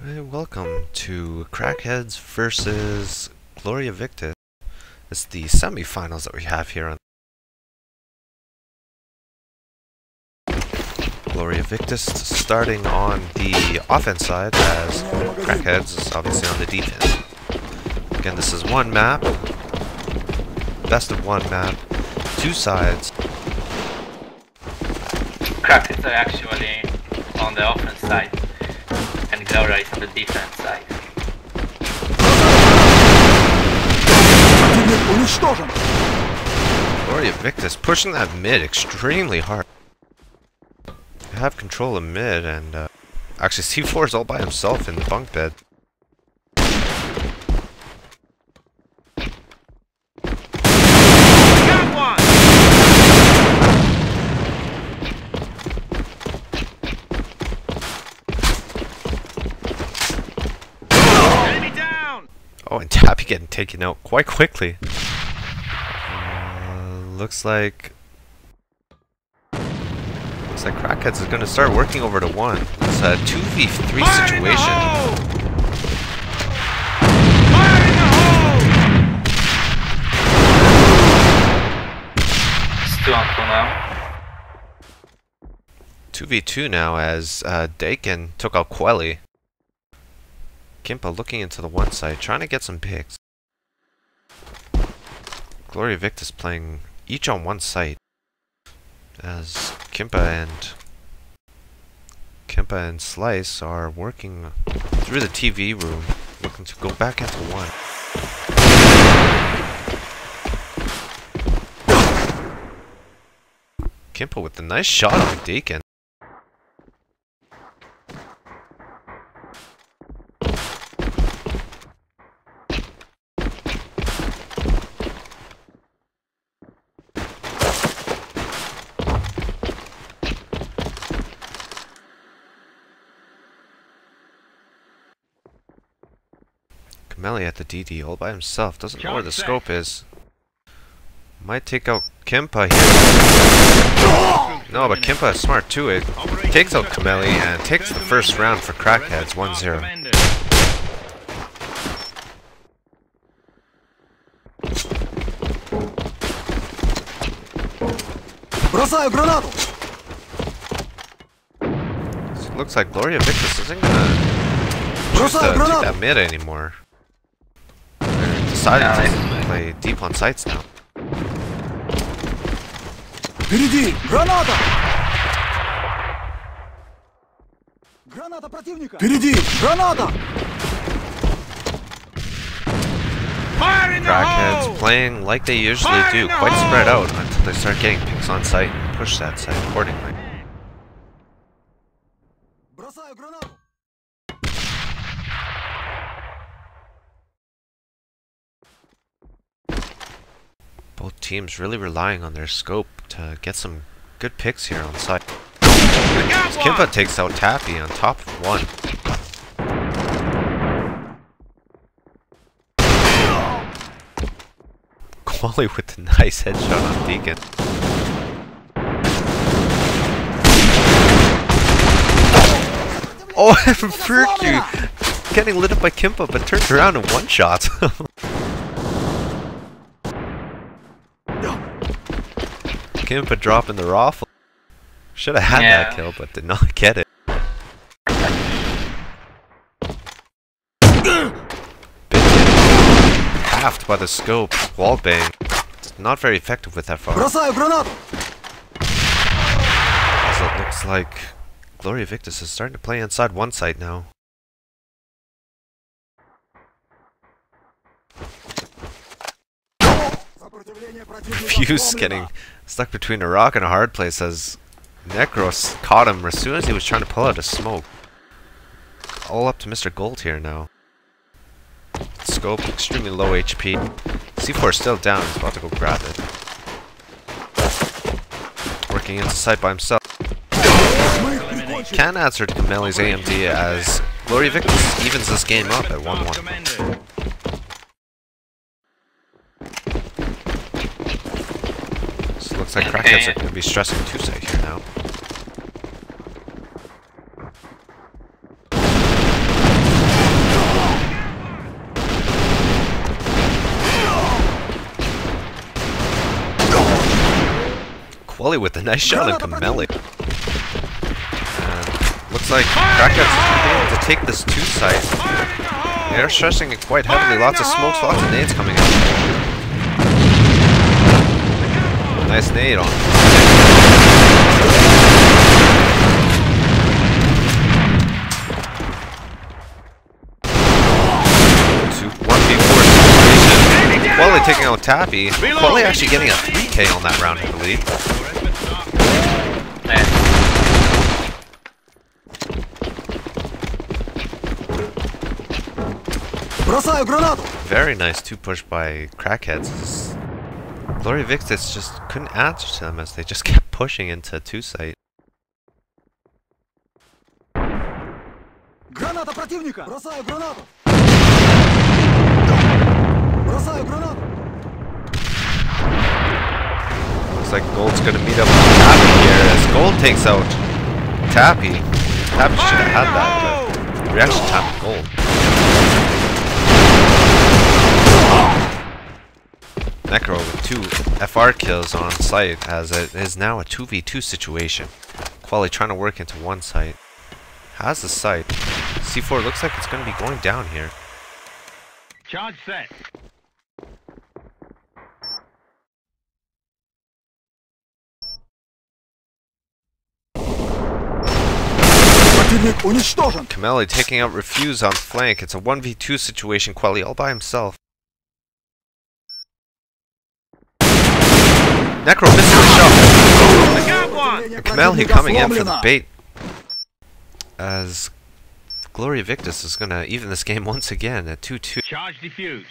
Hey, welcome to Crackheads versus Gloria Victus. It's the semi-finals that we have here on Gloria Victis, starting on the offense side as Crackheads is obviously on the defense. Again, this is one map, best of one map, two sides. Crackheads are actually on the offense side, and Gloria is on the defense side. Gloria Victus pushing that mid extremely hard. They have control of mid, and actually C4 is all by himself in the bunk bed. Oh, and Tappy getting taken out quite quickly. Looks like Crackheads is going to start working over to one. It's a 2v3 situation. It's 2 on 2 now. 2v2 now as Dakin took out Quelly. Kimpa looking into the one side, trying to get some picks. Gloria Victus playing each on one site as Kimpa and Slice are working through the TV room, looking to go back into one. Kimpa with a nice shot on Dakin. Melly at the DD all by himself, doesn't know where the scope is. Might take out Kimpa here. No, but Kimpa is smart too. It takes out Kameli and takes the first round for Crackheads 1-0. So it looks like Gloria Victus isn't gonna choose to take that mid anymore. They're deciding to play deep on sites now. Впереди! Граната! Граната противника! Впереди! Граната! Crackheads playing like they usually do, quite spread out until they start getting picks on site and push that site accordingly. Бросаю гранату! Both teams really relying on their scope to get some good picks here on site. Kimpa takes out Tappy on top of one. Quali with a nice headshot on Deacon. Oh, Virtue getting lit up by Kimpa, but turns around and one shot. Kimpa dropping the raffle. Should have had that kill, but did not get it. Halved by the scope. Wallbang. Not very effective with that far. As it looks like Gloria Victus is starting to play inside one side now. Fuse getting stuck between a rock and a hard place as Necros caught him as soon as he was trying to pull out a smoke. All up to Mr. Gold here now. Scope extremely low HP. C4 is still down, he's about to go grab it. Working into sight by himself. Can answer to Kameli's AMD as Gloria Victus evens this game up at 1-1. So looks like Crackheads are going to be stressing 2-side here now. Quali with a nice shot on Kameli. And looks like Crackheads is able to take this 2 site. They're stressing it quite heavily. Lots of smokes, lots of nades coming out. Nice nade on. 1v4 situation. Quali taking out Tappy. Quali actually getting a 3K on that round, I believe. Very nice 2 push by Crackheads. Gloria Victus just couldn't answer to them as they just kept pushing into 2 site. Граната противника! Бросаю гранату! Looks like Gold's gonna meet up with Tappy here as Gold takes out Tappy. Tappy should have had that, but reaction time with Gold. Necro with 2 FR kills on site as it is now a 2v2 situation. Quali trying to work into 1 site. Has the site. C4 looks like it's going to be going down here. Charge set. Kameli taking out Refuse on flank. It's a 1v2 situation. Quali all by himself. Necro missing the shot. And Kameli coming in for the bait. As Gloria Victus is going to even this game once again at 2-2. Charge defused.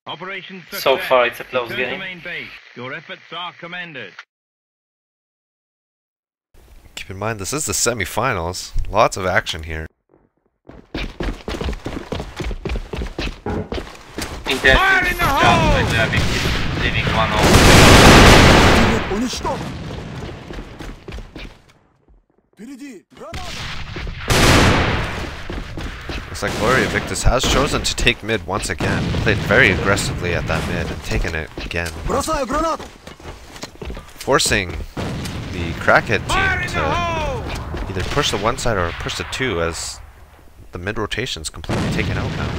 Operation success. So far it's a close Return to game. main base. Your efforts are commended. Keep in mind this is the semi-finals. Lots of action here. Intensive job by GloriaVictis, leaving 1-0. Looks like Gloria Victus has chosen to take mid once again. Played very aggressively at that mid and taken it again. Forcing the Crackhead team to either push the 1 side or push the 2 as the mid rotation's completely taken out now.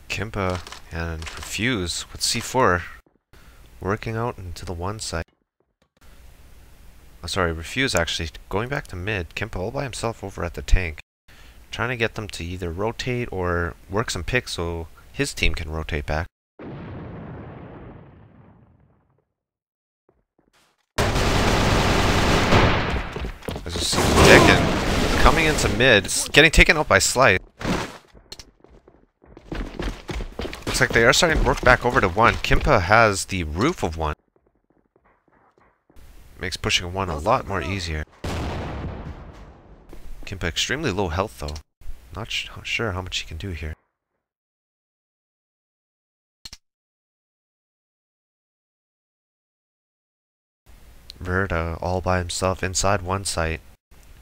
Kimpa and Refuse with C4 working out into the 1 side. Oh, sorry, Refuse actually going back to mid. Kimpa all by himself over at the tank. Trying to get them to either rotate or work some picks so his team can rotate back. As you see, Decken coming into mid, getting taken out by Slight. Looks like they are starting to work back over to 1. Kimpa has the roof of 1. Makes pushing 1 a lot more easier. Kimpa extremely low health though. Not sure how much he can do here. Verda all by himself inside 1 site.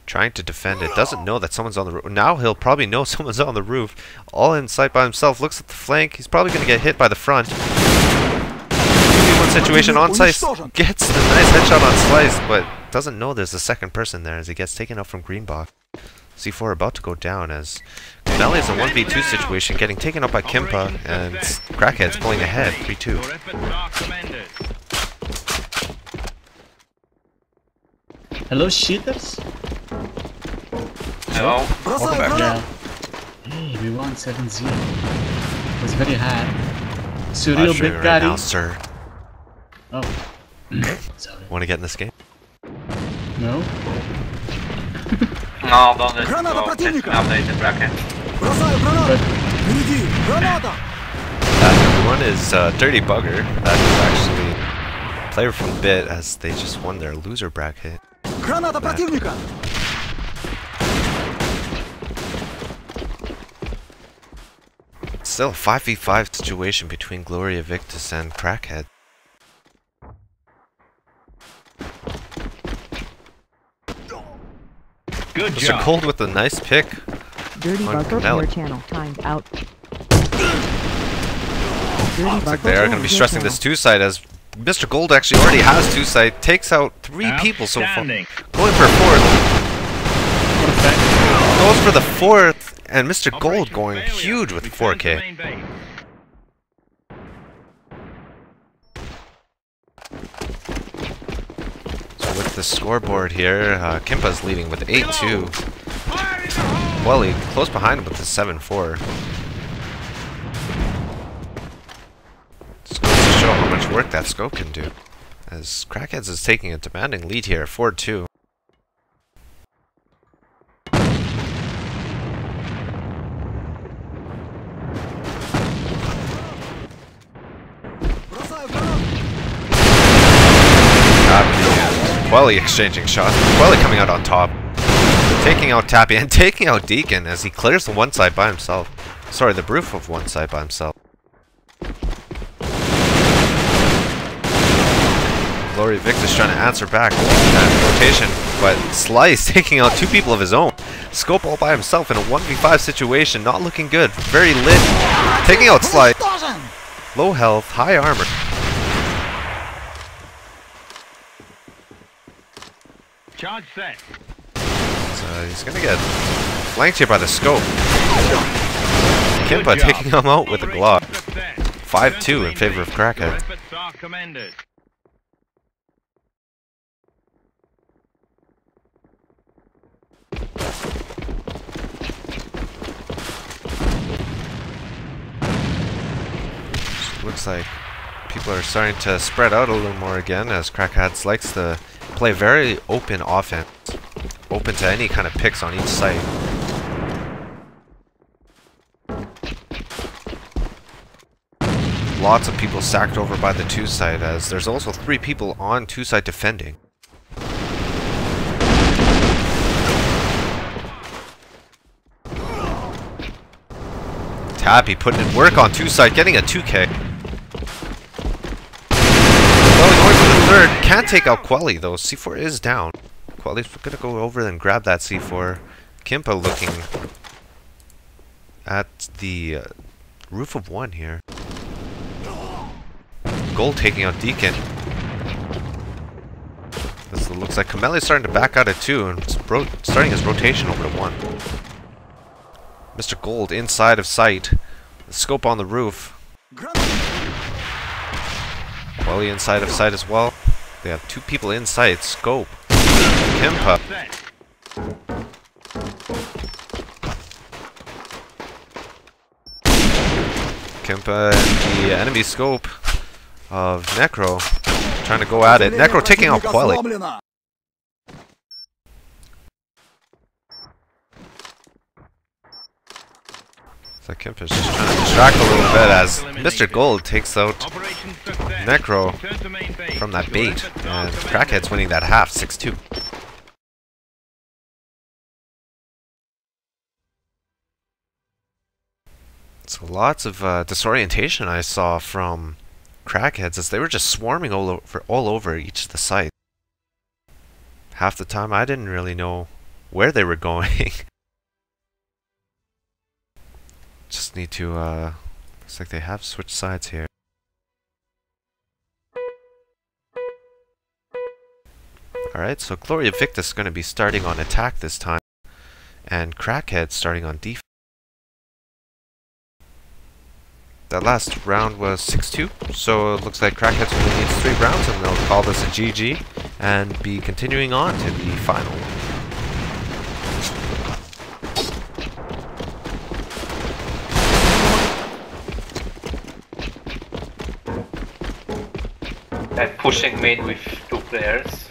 Trying to defend it. Doesn't know that someone's on the roof. Now he'll probably know someone's on the roof. All in sight by himself. Looks at the flank. He's probably going to get hit by the front. 2v1 situation on Slice. Gets the nice headshot on Slice, but doesn't know there's a second person there as he gets taken out from green box. C4 about to go down as Kameli is a 1v2 situation, getting taken out by Kimpa, and Crackheads pulling ahead 3-2. Hello, cheaters. Hello. Welcome back. Yeah. Hey, we won 7-0. It was very hard. Surreal big right carry. now, sir. Oh. Sorry. Want to get in this game? No? No, don't let Granada go. Let's противника! update the bracket. That one is Dirty Bugger. That is actually a player from Bit as they just won their loser bracket. Граната противника! Still a 5v5 situation between Gloria Victus and Crackhead. Good Mr. job. Gold with a nice pick. Dirty On Buckle Canelli. your channel timed out. Looks like they are going to be stressing this two-side as Mr. Gold actually already has two-side. Takes out 3 people so far. Outstanding. Going for a 4th. Goes for the 4th. And Mr. Gold Operation going failure. huge with Return to 4K. main base. So with the scoreboard here, Kimpa's leading with 8-2. Fire in the hole! Welly close behind him with the 7-4. Just goes to show how much work that scope can do. As Crackheads is taking a demanding lead here, 4-2. Бросаю гранату. Tappy and Welly exchanging shots. Welly coming out on top. Taking out Tappy and taking out Deacon as he clears the one side by himself. Sorry, the roof of one side by himself. Gloria Victus trying to answer back. Rotation, but Slice taking out 2 people of his own. Scope all by himself in a 1v5 situation. Not looking good. Very lit. Taking out Slice. Low health, high armor. Charge set. So he's gonna get flanked here by the scope. Good Kimpa job. taking him out with a Operation Glock. success. 5-2 in favor of Your Crackhead. efforts are commended. Looks like people are starting to spread out a little more again as Crackheads likes to play very open offense. Open to any kind of picks on each site. Lots of people sacked over by the 2 side as there's also 3 people on 2 side defending. Tappy putting in work on 2 side, getting a 2K. Well, going for the 3rd. Can't take out Quelly though. C4 is down. Quelly's gonna go over and grab that C4. Kimpa looking at the roof of 1 here. Gold taking out Deacon. This looks like Kameli's starting to back out at 2 and starting his rotation over to 1. Mr. Gold inside of sight. The scope on the roof. Welly inside of sight as well. They have 2 people in sight. Scope. Kimpa. Set. Kimpa and the enemy scope of Necro trying to go at it. Necro taking out Quelly. Сломлено. So Kimpa's just trying to distract a little bit as Mr. Gold takes out Operation success. Necro Return to main base. from that Your bait. efforts are And commended. Crackhead's winning that half, 6-2. So lots of disorientation I saw from Crackheads as they were just swarming all over each of the sites. Half the time I didn't really know where they were going. Just need to, looks like they have switched sides here. Alright, so Gloria Victus is going to be starting on attack this time. And Crackhead starting on defense. That last round was 6-2, so it looks like Crackheads only needs 3 rounds and they'll call this a GG and be continuing on to the final. And pushing mid with 2 players.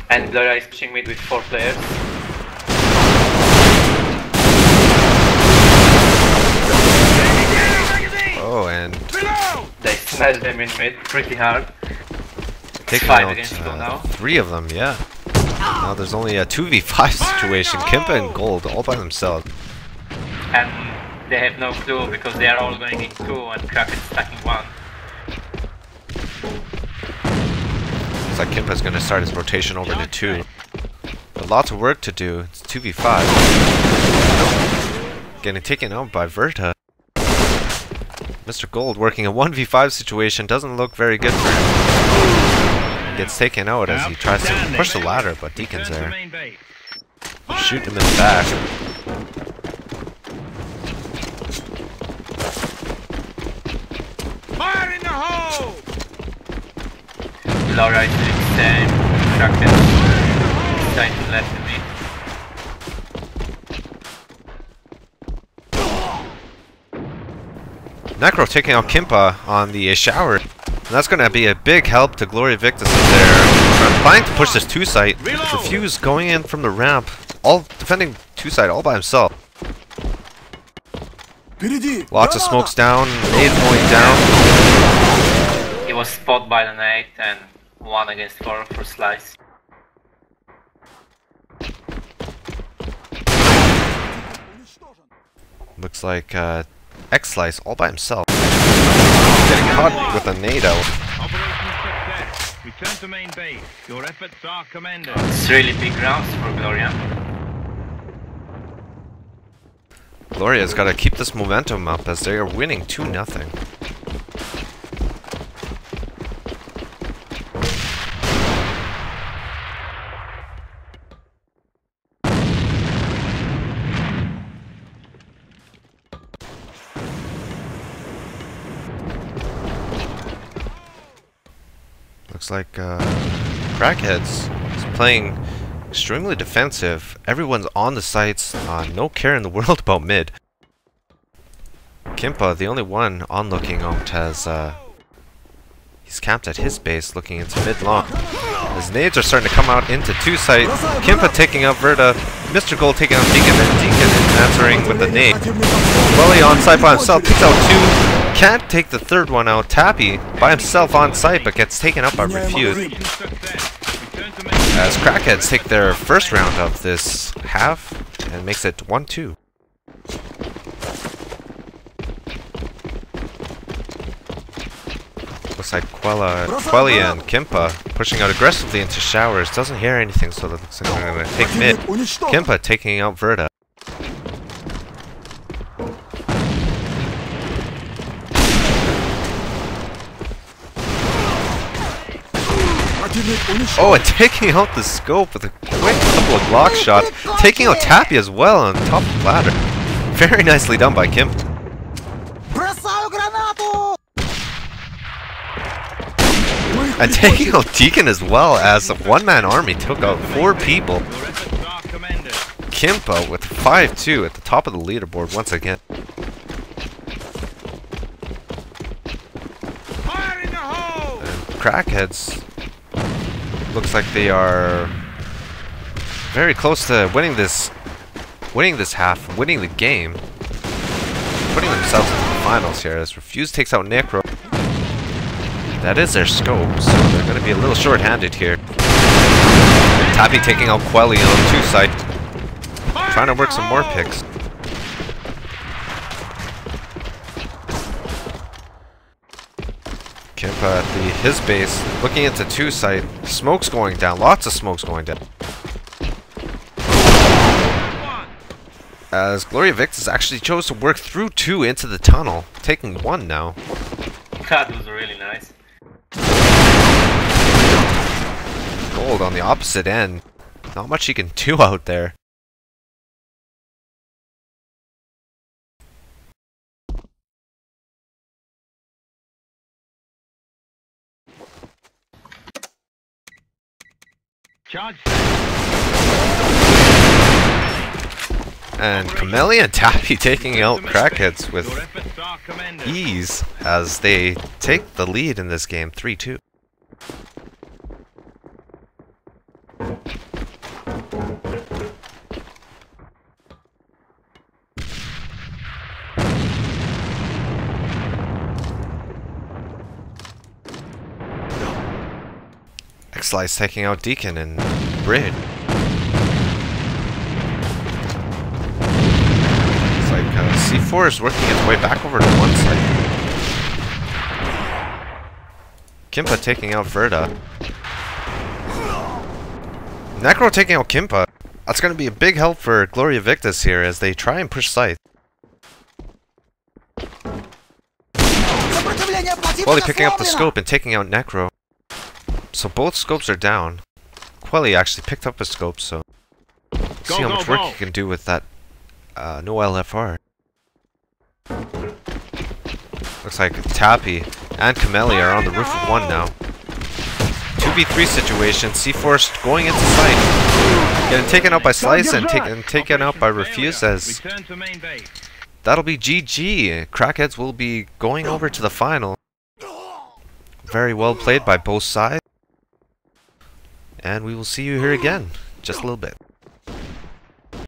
And Gloria is pushing mid with 4 players. Oh, and They smash them in mid pretty hard. taking 5 out against 2 now. 3 of them, yeah. Now there's only a 2v5 situation. Kimpa and Gold all by themselves. And they have no clue because they are all going in 2 and Crack is stacking 1. Looks like Kimpa's going to start his rotation over to 2. But lots of work to do. It's 2v5. Getting taken out by Verta. Mr. Gold working a 1v5 situation doesn't look very good for him. Gets taken out as he tries to push the ladder, but Deacon's there. Shoot him in the back. Fire in the hole! Gloria is doing the same. Crackheads trying to left of me. Necro taking out Kimpa on the shower. And that's going to be a big help to Gloria Victus in there. Planning to push this 2-site. Refuse going in from the ramp. All defending 2-site all by himself. Lots of smokes down. Nade going down. He was spotted by the nade and 1 against 4 for slice. Looks like X-Slice all by himself. Getting caught with a nade out. Operation success. Return to main base. Your efforts are commended. It's really big rounds for Gloria. Gloria's got to keep this momentum up as they are winning 2-0. Looks like Crackheads is playing extremely defensive. Everyone's on the sites. No care in the world about mid. Kimpa, the only one on looking out, has he's camped at his base, looking into mid long. His nades are starting to come out into 2-site. Kimpa taking out Verta. Mr. Gold taking out Deacon, and Deacon answering with the nade. Welly on site by himself, takes out 2. Can't take the third one out. Tappy by himself on site, but gets taken out by Refuse. As Crackheads take their first round of this half and makes it 1-2. Looks like Quelly and Kimpa pushing out aggressively into showers. Doesn't hear anything, so that looks like they're going to take mid. Kimpa taking out Verta. Oh, and taking out the scope with a quick couple of Glock shots. Taking out Tappy as well on top of the ladder. Very nicely done by Kim. And taking out Deacon as well, as a one-man army took out 4 people. Kimpa with 5-2 at the top of the leaderboard once again. And Crackheads looks like they are very close to winning this half, winning the game, putting themselves into the finals here as Refuse takes out Necro. That is their scope, so they're going to be a little short-handed here. Tappy taking out Quelly on 2-site, trying to work some more picks. Kimpa at his base, looking into 2-site. Smoke's going down, lots of smokes going down. As GloriaVictis actually chose to work through 2 into the tunnel, taking 1 now. That was really nice. Gold on the opposite end. Not much he can do out there. Charge. And Camellia and Tappy taking out Crackheads with ease as they take the lead in this game 3-2. X-Slice taking out Deacon and Bridge. It's like C4 is working its way back over to 1-site. Kimpa taking out Verta. Necro taking out Kimpa. That's going to be a big help for Gloria Victus here as they try and push site. Quelly picking up the scope and taking out Necro. So both scopes are down. Quelly actually picked up a scope, so see how much work he can do with that no LFR. Looks like Tappy and Camellia are on the roof of 1 now. 2v3 situation, C4 going into site. Getting taken out by Slice and taken out by Refuse as that'll be GG. Crackheads will be going over to the final. Very well played by both sides. And we will see you here again, just a little bit.